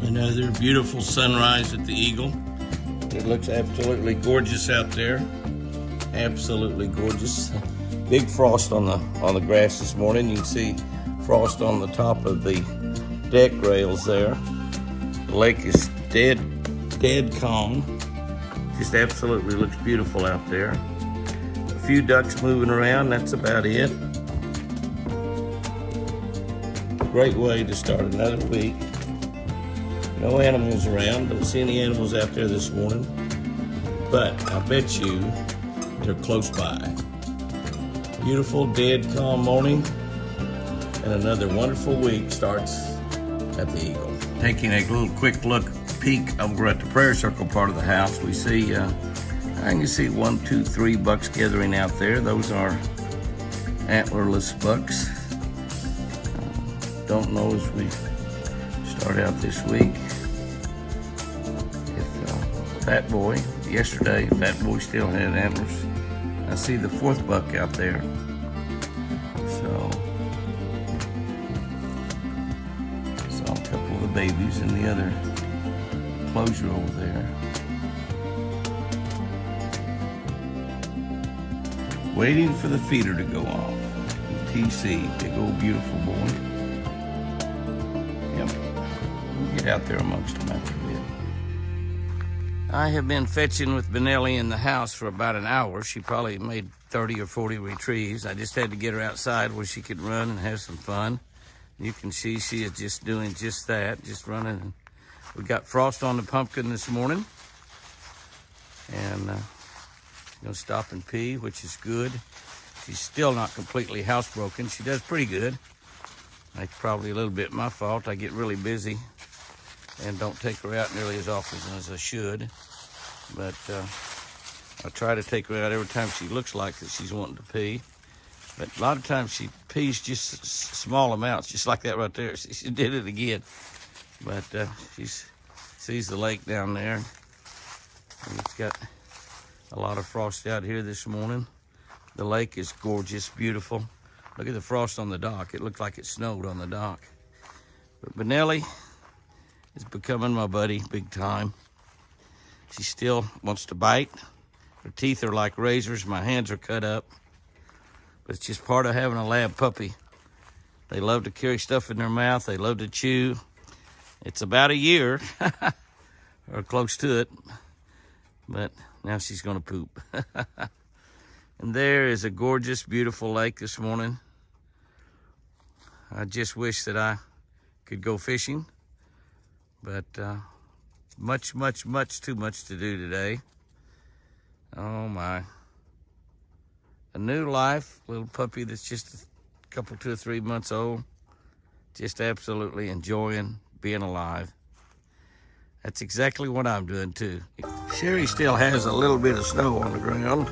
Another beautiful sunrise at the Eagle. It looks absolutely gorgeous out there. Absolutely gorgeous. Big frost on the grass this morning. You can see frost on the top of the deck rails there. The lake is dead calm. Just absolutely looks beautiful out there. A few ducks moving around, that's about it. Great way to start another week. No animals around, don't see any animals out there this morning, but I bet you they're close by. Beautiful, dead, calm morning, and another wonderful week starts at the Eagle. Taking a little quick peek over at the prayer circle part of the house, we see, I can see 1, 2, 3 bucks gathering out there. Those are antlerless bucks. Don't know as we start out this week. Fat Boy, yesterday, Fat Boy still had antlers. I see the 4th buck out there. So, saw a couple of the babies in the other enclosure over there. Waiting for the feeder to go off. TC, big old beautiful boy. Yep, we'll get out there amongst them after a bit. I have been fetching with Benelli in the house for about an hour. She probably made 30 or 40 retrieves. I just had to get her outside where she could run and have some fun. You can see she is just doing just that, just running. We got frost on the pumpkin this morning. And gonna stop and pee, which is good. She's still not completely housebroken. She does pretty good. That's probably a little bit my fault. I get really busy and don't take her out nearly as often as I should. But I try to take her out every time she looks like that she's wanting to pee. But a lot of times she pees just small amounts, just like that right there. She did it again. But she sees the lake down there. And it's got a lot of frost out here this morning. The lake is gorgeous, beautiful. Look at the frost on the dock. It looked like it snowed on the dock. But Benelli is becoming my buddy big time. She still wants to bite. Her teeth are like razors. My hands are cut up. But it's just part of having a lab puppy. They love to carry stuff in their mouth. They love to chew. It's about a year, or close to it. But now she's gonna poop. And there is a gorgeous, beautiful lake this morning. I just wish that I could go fishing. But much too much to do today. Oh my. A new life, little puppy that's just a couple, 2 or 3 months old. Just absolutely enjoying being alive. That's exactly what I'm doing too. Sherry still has a little bit of snow on the ground.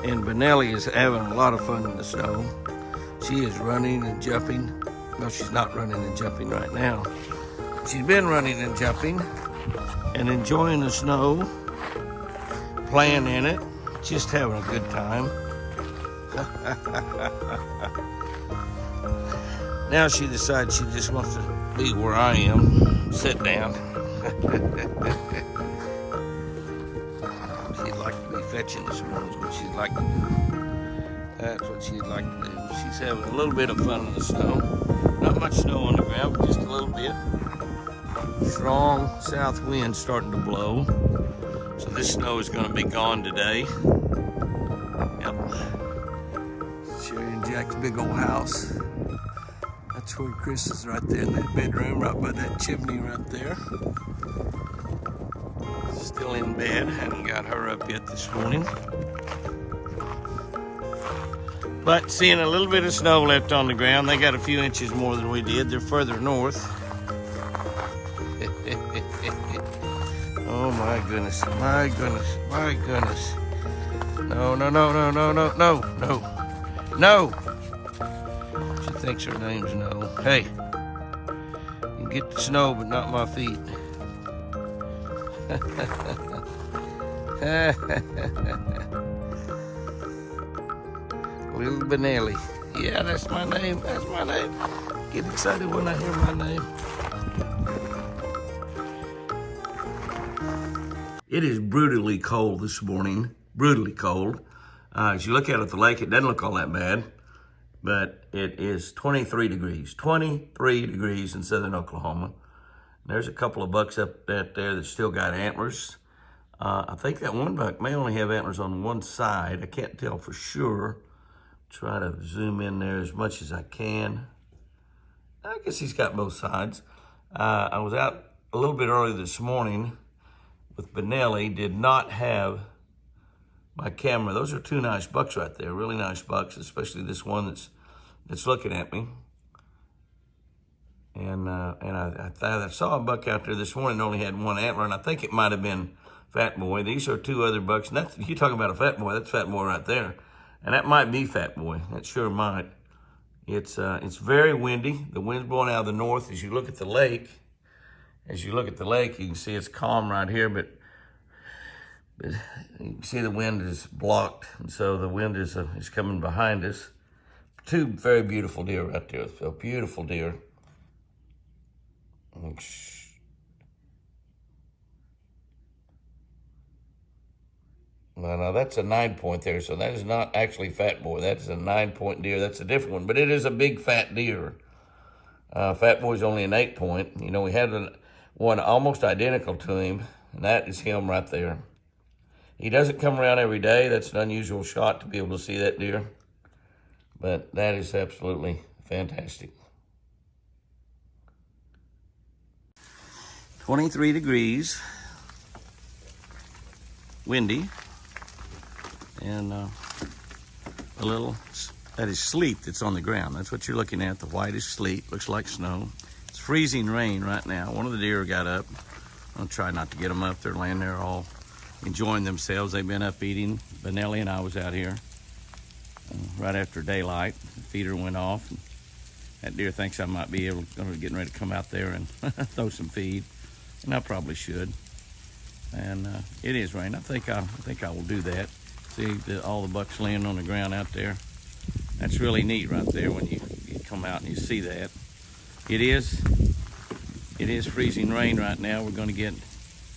And Benelli is having a lot of fun in the snow. She is running and jumping. Well, she's not running and jumping right now. She's been running and jumping and enjoying the snow, playing in it, just having a good time. Now she decides she just wants to be where I am. Sit down. She'd like to be fetching this morning, is what she'd like to do. That's what she'd like to do. She's having a little bit of fun in the snow. Not much snow on the ground, but just a little bit. Strong south wind starting to blow. So this snow is going to be gone today. Yep. Sherry and Jack's big old house. That's where Chris is, right there in that bedroom, right by that chimney right there. Still in bed, hadn't got her up yet this morning. But seeing a little bit of snow left on the ground. They got a few inches more than we did. They're further north. Oh my goodness, my goodness, my goodness. No, no, no, no, no, no, no, no, no. She thinks her name's No. Hey, you can get the snow, but not my feet. Little Benelli. Yeah, that's my name. That's my name. Get excited when I hear my name. It is brutally cold this morning, brutally cold. As you look out at the lake, it doesn't look all that bad, but it is 23 degrees in southern Oklahoma. There's a couple of bucks up there that still got antlers. I think that one buck may only have antlers on one side. I can't tell for sure. Try to zoom in there as much as I can. I guess he's got both sides. I was out a little bit early this morning with Benelli, did not have my camera. Those are two nice bucks right there, really nice bucks, especially this one that's looking at me. And I saw a buck out there this morning that only had one antler, and I think it might have been Fat Boy. These are two other bucks, and that's, you talking about a Fat Boy, that's Fat Boy right there. And that might be Fat Boy, that sure might. It's very windy. The wind's blowing out of the north. As you look at the lake, you can see it's calm right here, but you can see the wind is blocked, and so the wind is coming behind us. Two very beautiful deer right there. So beautiful deer. Now that's a 9-point there, so that is not actually Fat Boy. That's a 9-point deer. That's a different one, but it is a big fat deer. Fat Boy's only an 8-point. You know, we had one almost identical to him, and that is him right there. He doesn't come around every day. That's an unusual shot to be able to see that deer, but that is absolutely fantastic. 23 degrees, windy, and that is sleet that's on the ground. That's what you're looking at. The white is sleet, looks like snow. It's freezing rain right now. One of the deer got up. I'll try not to get them up. They're laying there all enjoying themselves. They've been up eating. Benelli and I was out here right after daylight. The feeder went off. And that deer thinks I might be getting ready to come out there and throw some feed, and I probably should. And it is raining. I think I will do that. See all the bucks laying on the ground out there. That's really neat right there when you come out and you see that. It is freezing rain right now. We're going to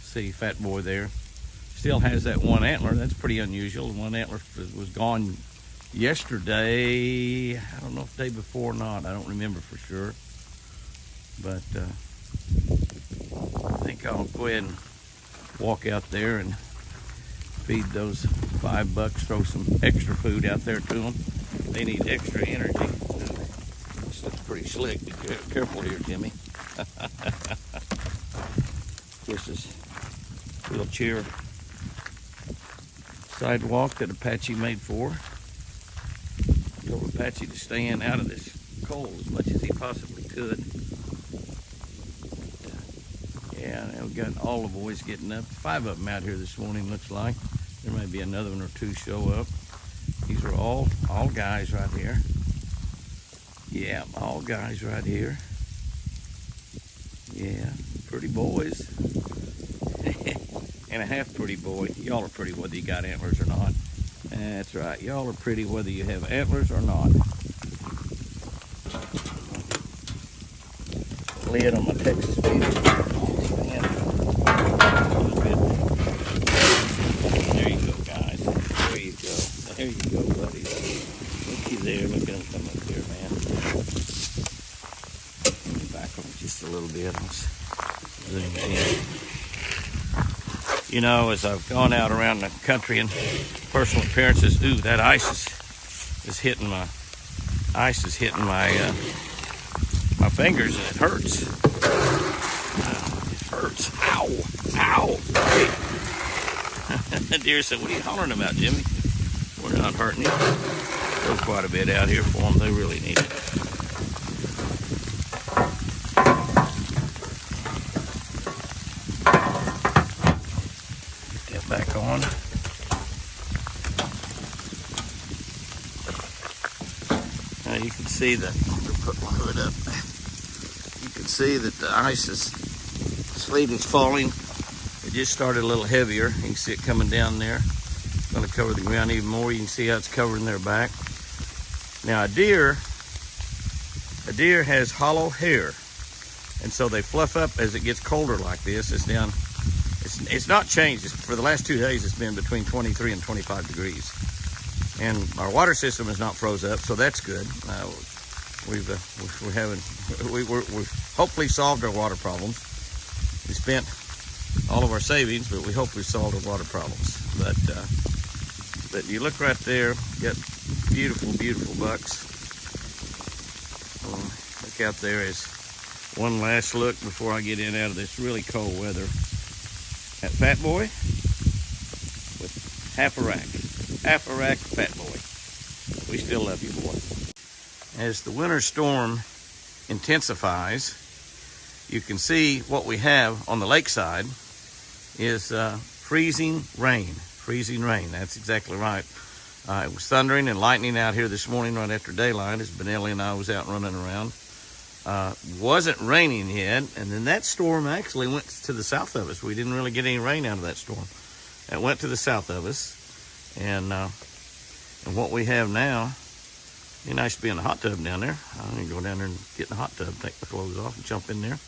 see Fat Boy there. Still has that one antler. That's pretty unusual. One antler was gone yesterday. I don't know if the day before or not. I don't remember for sure. But I think I'll go ahead and walk out there and feed those 5 bucks, throw some extra food out there to them. They need extra energy. This looks pretty slick. Be careful here, Jimmy. This is wheelchair sidewalk that Apache made for. Told Apache to stay out of this cold as much as he possibly could. Yeah, we've got all the boys getting up. 5 of them out here this morning, looks like. There may be another one or 2 show up. These are all guys right here. Yeah, all guys right here. Yeah, pretty boys. And a half pretty boy. Y'all are pretty whether you got antlers or not. That's right. Y'all are pretty whether you have antlers or not. Lid on my Texas feeder. There you go, guys. There you go. There you go, buddy. Looky there. Look at him come up here, man. Let me back on just a little bit. Let's zoom in. You know, as I've gone out around the country and personal appearances, ooh, that ice is hitting my my fingers, and it hurts. It hurts. Ow, ow. Hey. The deer said, "What are you hollering about, Jimmy?" We're not hurting you. There's quite a bit out here for them. They really need it. Back on. Now you can see that, put my hood up. You can see that the sleet is falling. It just started a little heavier. You can see it coming down there. It's going to cover the ground even more. You can see how it's covering their back. Now a deer has hollow hair, and so they fluff up as it gets colder like this. It's down It's not changed. For the last 2 days, it's been between 23 and 25 degrees. And our water system is not froze up, so that's good. We've hopefully solved our water problems. We spent all of our savings, but we hope we solved our water problems. But you look right there, got beautiful, beautiful bucks. Look out there is one last look before I get in out of this really cold weather. That fat boy with half a rack fat boy. We still love you, boy. As the winter storm intensifies, you can see what we have on the lakeside is freezing rain. Freezing rain, that's exactly right. It was thundering and lightning out here this morning right after daylight as Benelli and I was out running around. Wasn't raining yet, and then that storm actually went to the south of us. We didn't really get any rain out of that storm. It went to the south of us, and what we have now, it'd be nice to be in the hot tub down there. I'm gonna go down there and get in the hot tub, take my clothes off, and jump in there.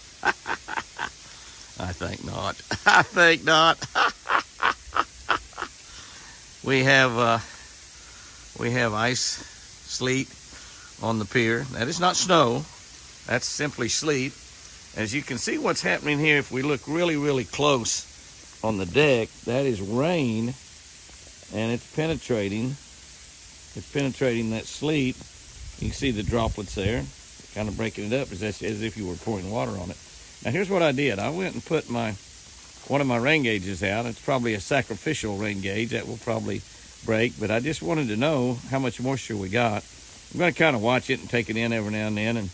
I think not. I think not. We have ice, sleet on the pier. That is not snow. That's simply sleet. As you can see what's happening here, if we look really, really close on the deck, that is rain, and it's penetrating. It's penetrating that sleet. You can see the droplets there, kind of breaking it up as if you were pouring water on it. Now here's what I did. I went and put one of my rain gauges out. It's probably a sacrificial rain gauge that will probably break, but I just wanted to know how much moisture we got. I'm going to kind of watch it and take it in every now and then, and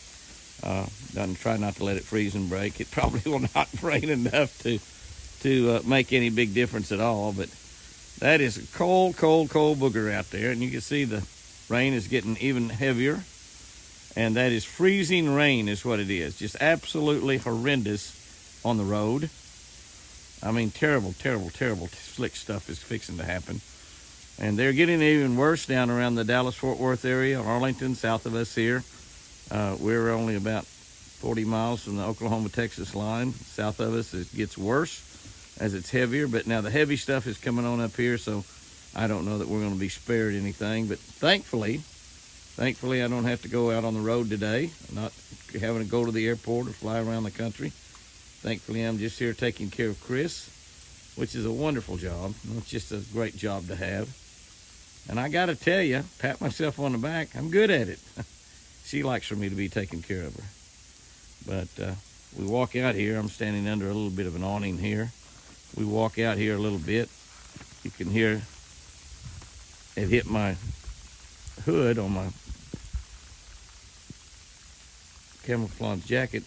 try not to let it freeze and break. It probably will not rain enough to make any big difference at all, but that is a cold, cold, cold booger out there, and you can see the rain is getting even heavier, and that is freezing rain is what it is. Just absolutely horrendous on the road. I mean, terrible, terrible, terrible slick stuff is fixing to happen. And they're getting even worse down around the Dallas-Fort Worth area, Arlington, south of us here. We're only about 40 miles from the Oklahoma-Texas line. South of us, it gets worse as it's heavier, but now the heavy stuff is coming on up here, so I don't know that we're going to be spared anything. But thankfully, I don't have to go out on the road today. I'm not having to go to the airport or fly around the country. Thankfully, I'm just here taking care of Chris, which is a wonderful job. It's just a great job to have. And I got to tell you, pat myself on the back, I'm good at it. She likes for me to be taking care of her. But we walk out here. I'm standing under a little bit of an awning here. We walk out here a little bit. You can hear it hit my hood on my camouflage jacket,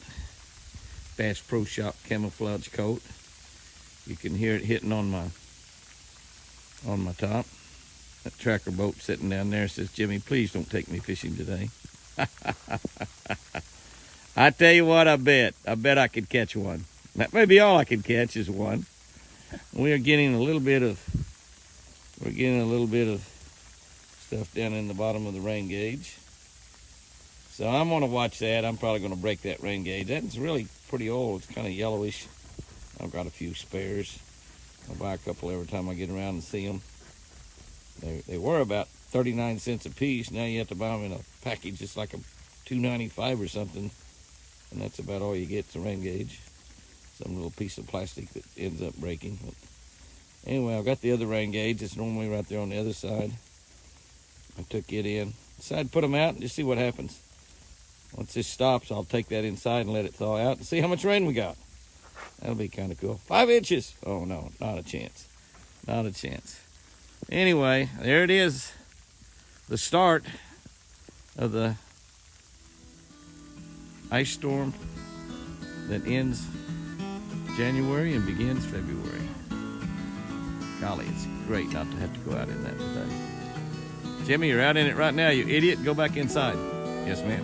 Bass Pro Shop camouflage coat. You can hear it hitting on my top. That tracker boat sitting down there says, "Jimmy, please don't take me fishing today." I tell you what, I bet I could catch one. That may be all I can catch is one. We're getting a little bit of stuff down in the bottom of the rain gauge. So I'm gonna watch that. I'm probably gonna break that rain gauge. That's really pretty old. It's kind of yellowish. I've got a few spares. I'll buy a couple every time I get around and see them. They were about 39 cents a piece. Now you have to buy them in a package. It's like a $2.95 or something. And that's about all you get. It's a rain gauge. Some little piece of plastic that ends up breaking. But anyway, I've got the other rain gauge. It's normally right there on the other side. I took it in. Decided to put them out and just see what happens. Once this stops, I'll take that inside and let it thaw out and see how much rain we got. That'll be kind of cool. 5 inches. Oh, no, not a chance. Not a chance. Anyway, there it is. The start of the ice storm that ends January and begins February. Golly, it's great not to have to go out in that today. Jimmy, you're out in it right now, you idiot. Go back inside. Yes, ma'am.